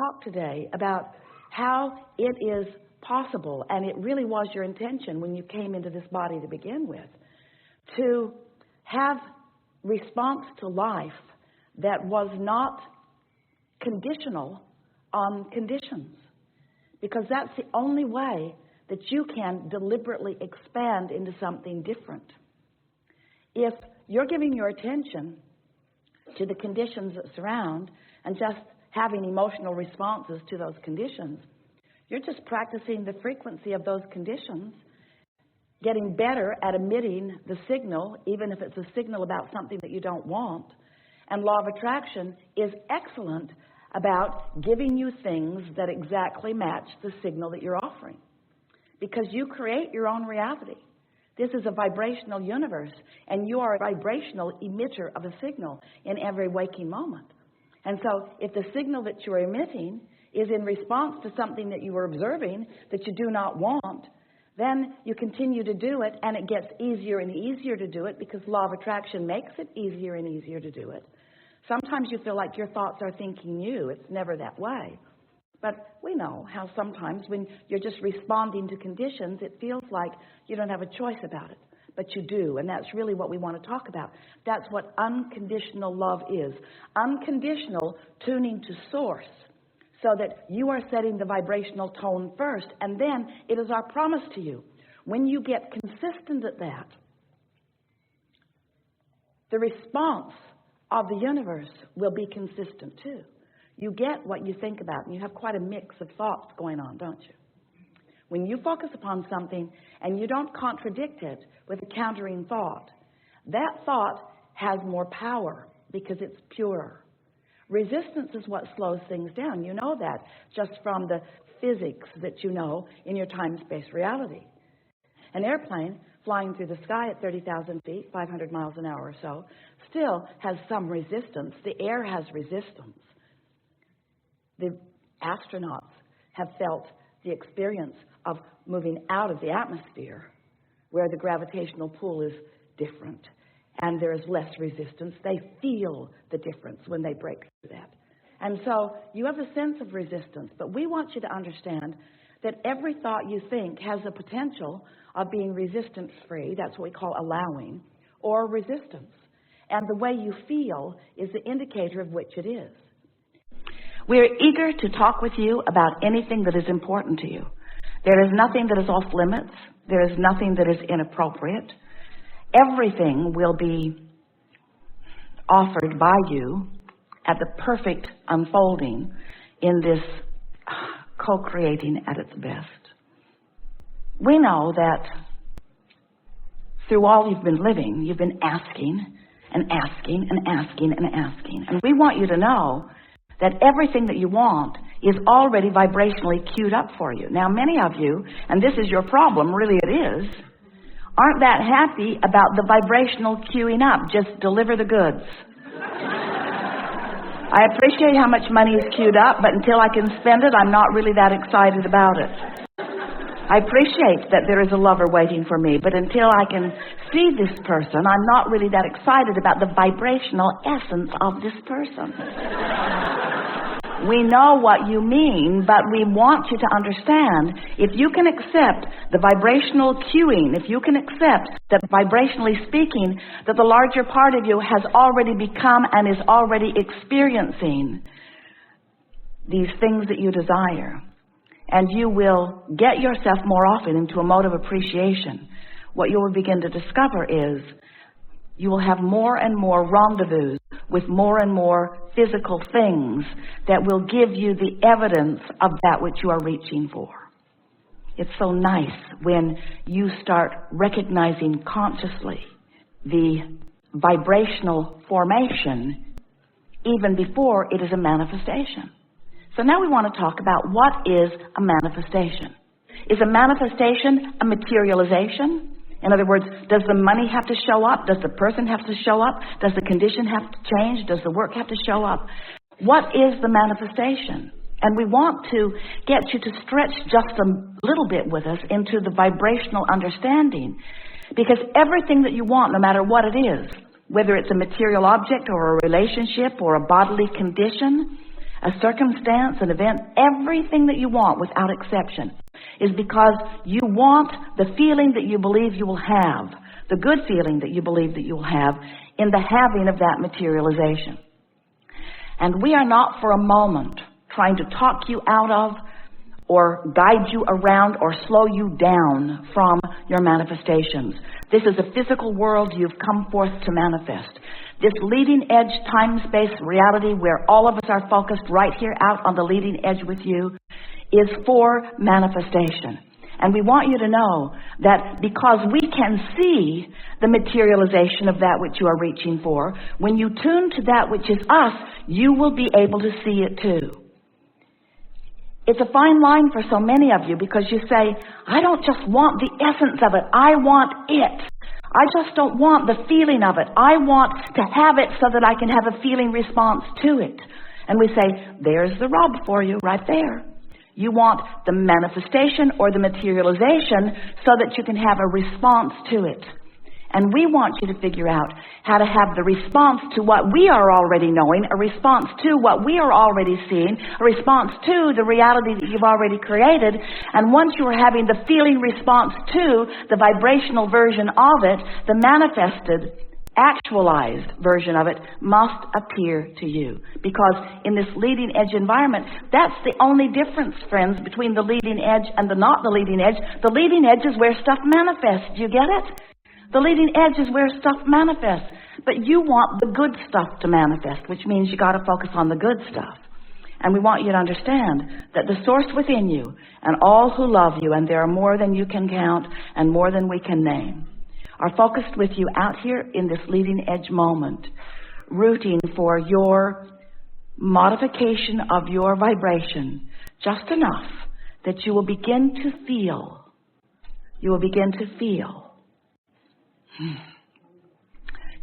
talk today about how it is possible, and it really was your intention when you came into this body to begin with, to have response to life that was not conditional on conditions. Because that's the only way that you can deliberately expand into something different. If you're giving your attention to the conditions that surround and just having emotional responses to those conditions, you're just practicing the frequency of those conditions, getting better at emitting the signal, even if it's a signal about something that you don't want. And law of attraction is excellent about giving you things that exactly match the signal that you're offering. Because you create your own reality. This is a vibrational universe, and you are a vibrational emitter of a signal in every waking moment. And so if the signal that you're emitting is in response to something that you are observing that you do not want, then you continue to do it, and it gets easier and easier to do it because law of attraction makes it easier and easier to do it. Sometimes you feel like your thoughts are thinking you. It's never that way. But we know how sometimes when you're just responding to conditions, it feels like you don't have a choice about it. But you do, and that's really what we want to talk about. That's what unconditional love is. Unconditional tuning to source, so that you are setting the vibrational tone first, and then it is our promise to you. When you get consistent at that, the response of the universe will be consistent too. You get what you think about, and you have quite a mix of thoughts going on, don't you? When you focus upon something and you don't contradict it with a countering thought, that thought has more power because it's purer. Resistance is what slows things down. You know that just from the physics that you know in your time-space reality. An airplane flying through the sky at 30,000 feet, 500 miles an hour or so, still has some resistance. The air has resistance. The astronauts have felt the experience of moving out of the atmosphere where the gravitational pull is different and there is less resistance. They feel the difference when they break through that. And so you have a sense of resistance, but we want you to understand that every thought you think has the potential of being resistance-free. That's what we call allowing, or resistance. And the way you feel is the indicator of which it is. We're eager to talk with you about anything that is important to you. There is nothing that is off limits. There is nothing that is inappropriate. Everything will be offered by you at the perfect unfolding in this co-creating at its best. We know that through all you've been living, you've been asking and asking and asking and asking. And we want you to know that everything that you want is already vibrationally queued up for you. Now, many of you, and this is your problem, really it is, aren't that happy about the vibrational queuing up. Just deliver the goods. I appreciate how much money is queued up, but until I can spend it, I'm not really that excited about it. I appreciate that there is a lover waiting for me, but until I can see this person, I'm not really that excited about the vibrational essence of this person. We know what you mean, but we want you to understand, if you can accept the vibrational cueing, if you can accept that vibrationally speaking, that the larger part of you has already become and is already experiencing these things that you desire, and you will get yourself more often into a mode of appreciation, what you will begin to discover is you will have more and more rendezvous with more and more physical things that will give you the evidence of that which you are reaching for. It's so nice when you start recognizing consciously the vibrational formation even before it is a manifestation. So now we want to talk about what is a manifestation. Is a manifestation a materialization? In other words, does the money have to show up? Does the person have to show up? Does the condition have to change? Does the work have to show up? What is the manifestation? And we want to get you to stretch just a little bit with us into the vibrational understanding. Because everything that you want, no matter what it is, whether it's a material object or a relationship or a bodily condition, a circumstance, an event, everything that you want without exception is because you want the feeling that you believe you will have, the good feeling that you believe that you will have in the having of that materialization. And we are not for a moment trying to talk you out of or guide you around or slow you down from your manifestations. This is a physical world you've come forth to manifest. This leading edge time-space reality where all of us are focused right here out on the leading edge with you is for manifestation. And we want you to know that because we can see the materialization of that which you are reaching for, when you tune to that which is us, you will be able to see it too. It's a fine line for so many of you because you say, I don't just want the essence of it, I want it. I just don't want the feeling of it. I want to have it so that I can have a feeling response to it. And we say, there's the rub for you right there. You want the manifestation or the materialization so that you can have a response to it. And we want you to figure out how to have the response to what we are already knowing, a response to what we are already seeing, a response to the reality that you've already created. And once you are having the feeling response to the vibrational version of it, the manifested, actualized version of it must appear to you. Because in this leading edge environment, that's the only difference, friends, between the leading edge and the not the leading edge. The leading edge is where stuff manifests. Do you get it? The leading edge is where stuff manifests. But you want the good stuff to manifest, which means you got to focus on the good stuff. And we want you to understand that the source within you and all who love you, and there are more than you can count and more than we can name, are focused with you out here in this leading edge moment, rooting for your modification of your vibration just enough that you will begin to feel. You will begin to feel.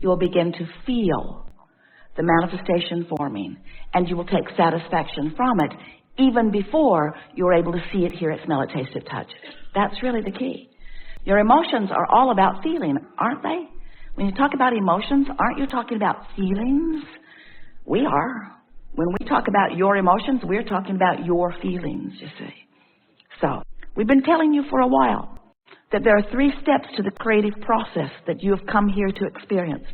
You will begin to feel the manifestation forming, and you will take satisfaction from it even before you're able to see it, hear it, smell it, taste it, touch it. That's really the key. Your emotions are all about feeling, aren't they? When you talk about emotions, aren't you talking about feelings? We are. When we talk about your emotions, we're talking about your feelings, you see. So, we've been telling you for a while that there are 3 steps to the creative process that you have come here to experience.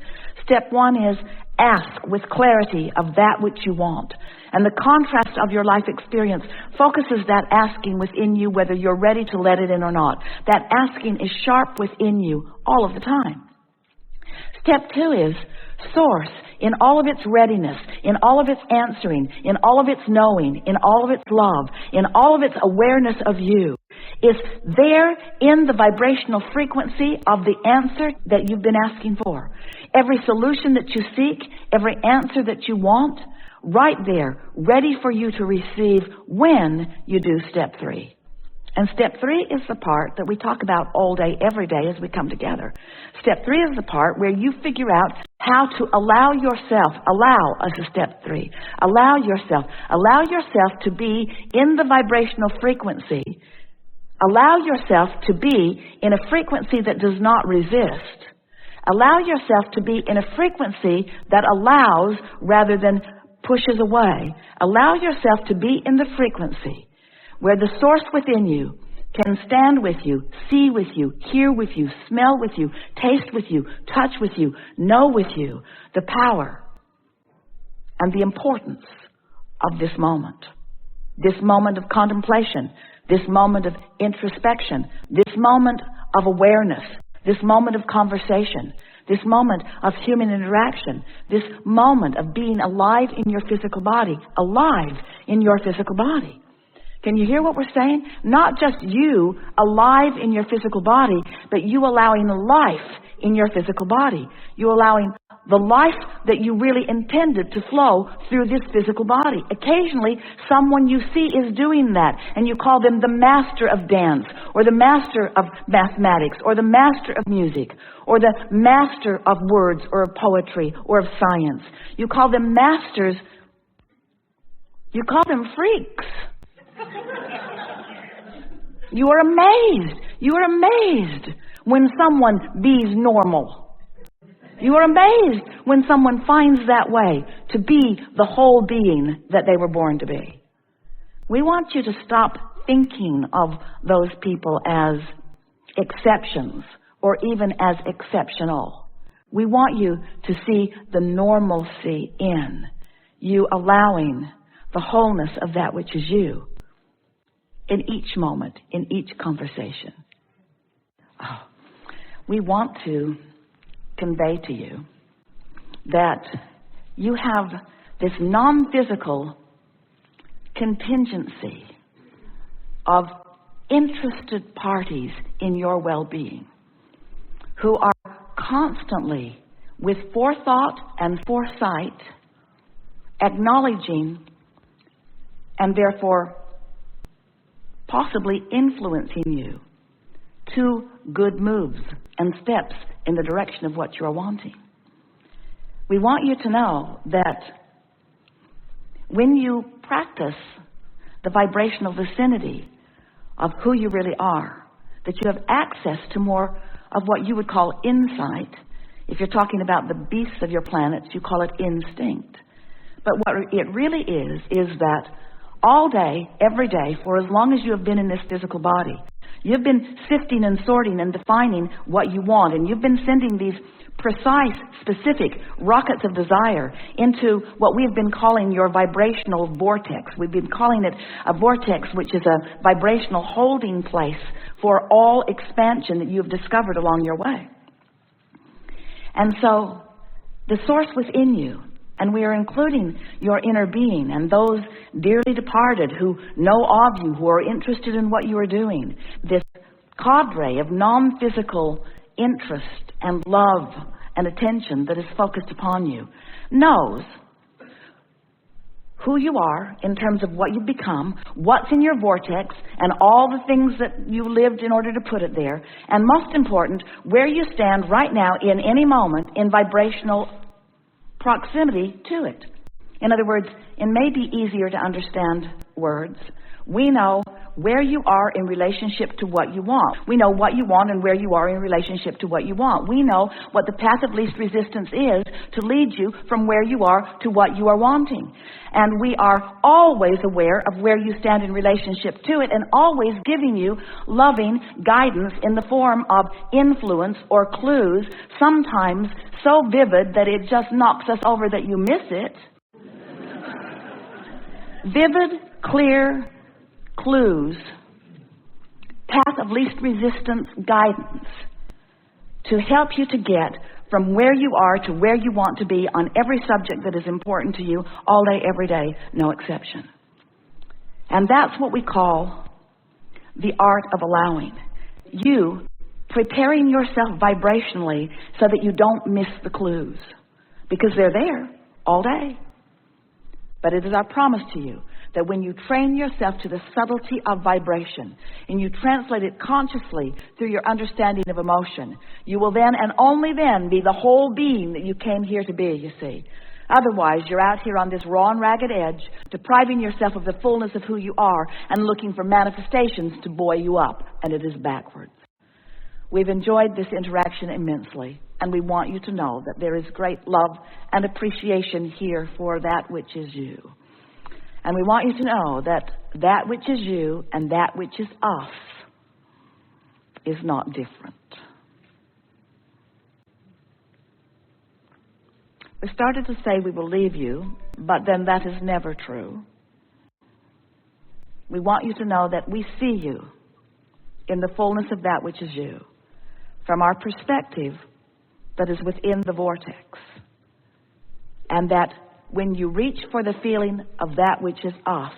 Step 1 is ask with clarity of that which you want. And the contrast of your life experience focuses that asking within you, whether you're ready to let it in or not. That asking is sharp within you all of the time. Step 2 is source in all of its readiness, in all of its answering, in all of its knowing, in all of its love, in all of its awareness of you, is there in the vibrational frequency of the answer that you've been asking for. Every solution that you seek, every answer that you want, right there, ready for you to receive when you do step 3. And step 3 is the part that we talk about all day, every day as we come together. Step 3 is the part where you figure out how to allow us to step 3. Allow yourself to be in the vibrational frequency. Allow yourself to be in a frequency that does not resist. Allow yourself to be in a frequency that allows rather than pushes away. Allow yourself to be in the frequency where the source within you can stand with you, see with you, hear with you, smell with you, taste with you, touch with you, know with you the power and the importance of this moment of contemplation, this moment of introspection, this moment of awareness, this moment of conversation, this moment of human interaction, this moment of being alive in your physical body, alive in your physical body. Can you hear what we're saying? Not just you alive in your physical body, but you allowing life in your physical body. You allowing the life that you really intended to flow through this physical body. Occasionally, someone you see is doing that, and you call them the master of dance, or the master of mathematics, or the master of music, or the master of words, or of poetry, or of science. You call them masters. You call them freaks. You are amazed. You are amazed when someone be's normal. You are amazed when someone finds that way to be the whole being that they were born to be. We want you to stop thinking of those people as exceptions or even as exceptional. We want you to see the normalcy in you, allowing the wholeness of that which is you in each moment, in each conversation. Oh, we want to convey to you that you have this non-physical contingency of interested parties in your well-being who are constantly, with forethought and foresight, acknowledging and therefore possibly influencing you to good moves and steps in the direction of what you are wanting. We want you to know that when you practice the vibrational vicinity of who you really are, that you have access to more of what you would call insight. If you're talking about the beasts of your planets, you call it instinct. But what it really is that all day, every day, for as long as you have been in this physical body, you've been sifting and sorting and defining what you want, and you've been sending these precise, specific rockets of desire into what we've been calling your vibrational vortex. We've been calling it a vortex, which is a vibrational holding place for all expansion that you've discovered along your way. And so the source within you, and we are including your inner being and those dearly departed who know of you, who are interested in what you are doing, this cadre of non-physical interest and love and attention that is focused upon you, knows who you are in terms of what you've become, what's in your vortex, and all the things that you lived in order to put it there, and most important, where you stand right now in any moment in vibrational proximity to it. In other words, in maybe easier to understand words, we know where you are in relationship to what you want. We know what you want and where you are in relationship to what you want. We know what the path of least resistance is to lead you from where you are to what you are wanting. And we are always aware of where you stand in relationship to it, and always giving you loving guidance in the form of influence or clues, sometimes so vivid that it just knocks us over that you miss it. Vivid, clear clues, path of least resistance guidance to help you to get from where you are to where you want to be on every subject that is important to you, all day, every day, no exception. And that's what we call the art of allowing. You preparing yourself vibrationally so that you don't miss the clues, because they're there all day. But it is our promise to you that when you train yourself to the subtlety of vibration and you translate it consciously through your understanding of emotion, you will then and only then be the whole being that you came here to be, you see. Otherwise, you're out here on this raw and ragged edge, depriving yourself of the fullness of who you are and looking for manifestations to buoy you up, and it is backwards. We've enjoyed this interaction immensely, and we want you to know that there is great love and appreciation here for that which is you. And we want you to know that that which is you and that which is us is not different. We started to say we will leave you, but then that is never true. We want you to know that we see you in the fullness of that which is you, from our perspective that is within the vortex. And that when you reach for the feeling of that which is us,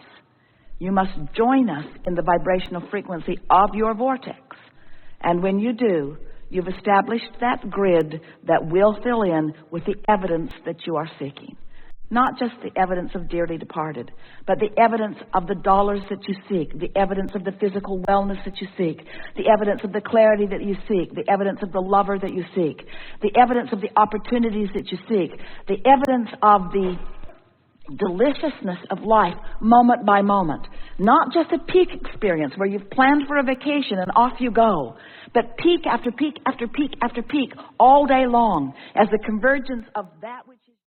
you must join us in the vibrational frequency of your vortex. And when you do, you've established that grid that will fill in with the evidence that you are seeking. Not just the evidence of dearly departed, but the evidence of the dollars that you seek, the evidence of the physical wellness that you seek, the evidence of the clarity that you seek, the evidence of the lover that you seek, the evidence of the opportunities that you seek, the evidence of the deliciousness of life moment by moment. Not just a peak experience where you've planned for a vacation and off you go, but peak after peak after peak after peak all day long as the convergence of that which